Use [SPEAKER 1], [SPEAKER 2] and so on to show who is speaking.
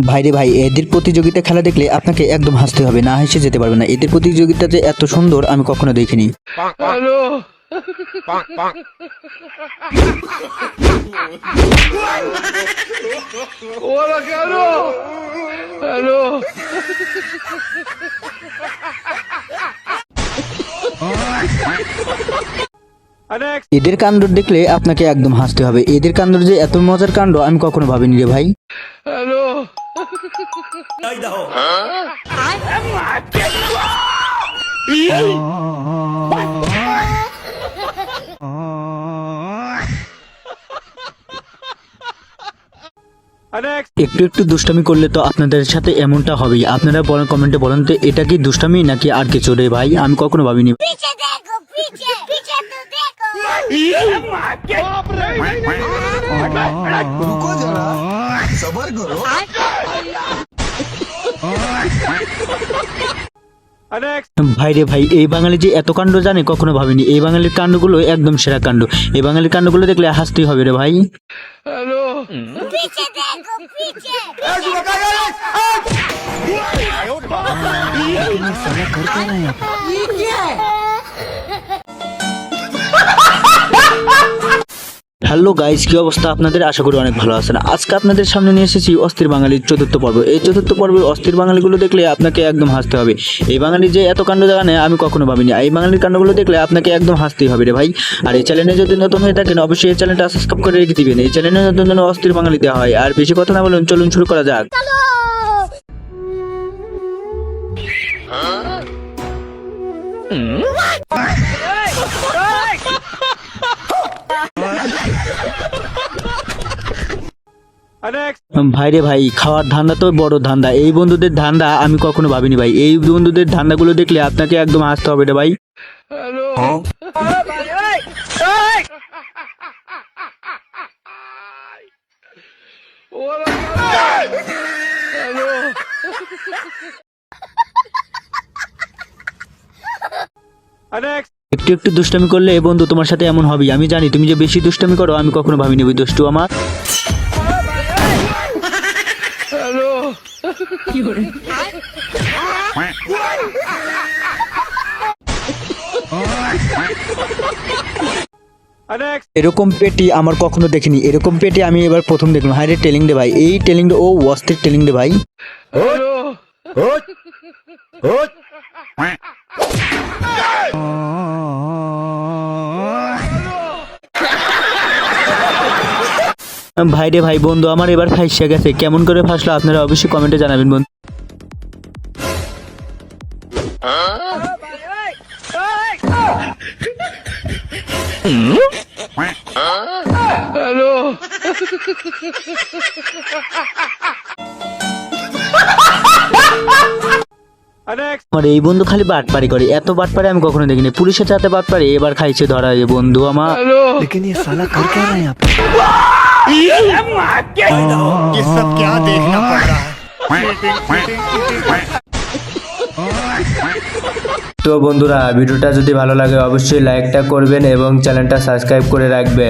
[SPEAKER 1] ভাইরে ভাই, এদের প্রতিযোগিতা খেলা দেখলে আপনাকে একদম হাসতে হবে, না হেসে যেতে পারবে না। এদের প্রতিযোগিতা যে এত সুন্দর আমি কখনো দেখিনি। এদের কাণ্ড দেখলে আপনাকে একদম হাসতে হবে। এদের কাণ্ড যে এত মজার কাণ্ড আমি কখনো ভাবিনি রে ভাই। একটু একটু দুষ্টামি করলে তো আপনাদের সাথে এমনটা হবেই। আপনারা বলেন, কমেন্টে বলেন তো এটা কি দুষ্টামি নাকি আর কিছু রে ভাই, আমি কখনো ভাবিনি।
[SPEAKER 2] पीछे देखो पीछे पीछे तो देखो
[SPEAKER 3] रुको जरा सबर करो।
[SPEAKER 1] ভাইরে ভাই, এই বাঙালি যে এত কাণ্ড জানে কখনো ভাবিনি। এই বাঙালির কাণ্ডগুলো একদম সেরা কাণ্ড। এই বাঙালির কাণ্ডগুলো দেখলে হাসতেই হবে রে ভাই।
[SPEAKER 2] पीछे देखो पीछे
[SPEAKER 1] হ্যালো গাইস, কি অবস্থা আপনাদের? আশা করি অনেক ভালো আছেন। আজকে আপনাদের সামনে নিয়ে এসেছি অস্থির বাঙালির চতুর্থ পর্ব। এই চতুর্থ পর্বের অস্থির বাঙালিগুলো দেখলে আপনাকে একদম হাসতে হবে। এই বাঙালি যে এত কাণ্ড জানে আমি কখনো ভাবিনি। এই বাঙালির কাণ্ডগুলো দেখলে আপনাকে একদম হাসতেই হবে রে ভাই। আর এই চ্যানেলে যদি নতুন হয়ে থাকেন অবশ্যই এই চ্যানেলটা সাবস্ক্রাইব করে রেখে দিবেন। এই চ্যানেলে নতুন নতুন অস্থির বাঙালি দেওয়া হয়। আর বেশি কথা না বলুন, চলুন শুরু করা যাক। ভাইরে ভাই, খাওয়ার ধান্দা তো বড় ধান্দা। এই বন্ধুদের ধান্দা আমি কখনো ভাবিনি ভাই। এই বন্ধুদের ধান্দাগুলো দেখলে আপনাকে একদম হাসতে হবে রে ভাই। একটু একটু দুষ্টামি করলে বন্ধু তোমার সাথে এমন হবেই। আমি জানি তুমি যে বেশি দুষ্টামি করো, আমি কখনো ভাবিনি ওই দুষ্টু আমার। এরকম পেটি আমার কখনো দেখিনি। এরকম পেটি আমি এবার প্রথম দেখলাম। হায় রে টেলিং রে ভাই, এই টেলিং ও অস্থির টেলিং রে ভাই। ভাইরে ভাই, বন্ধু আমার এবার ফাঁসিয়া গেছে। কেমন করে ফাঁসলো আপনারা অবশ্যই কমেন্টে জানাবেন বন্ধু। আমার এই বন্ধু খালি বাটপারি করে। এত বাটপারি আমি কখনো দেখিনি। পুলিশের সাথে বাটপারি, এবার খাইছে ধরা এই বন্ধু আমার।
[SPEAKER 3] लेकिन ये साला कर क्या रहा है यहाँ पे? ये सब क्या देखना पड़ रहा है?
[SPEAKER 1] তো বন্ধুরা, ভিডিওটা যদি ভালো লাগে অবশ্যই লাইকটা করবেন এবং চ্যানেলটা সাবস্ক্রাইব করে রাখবেন।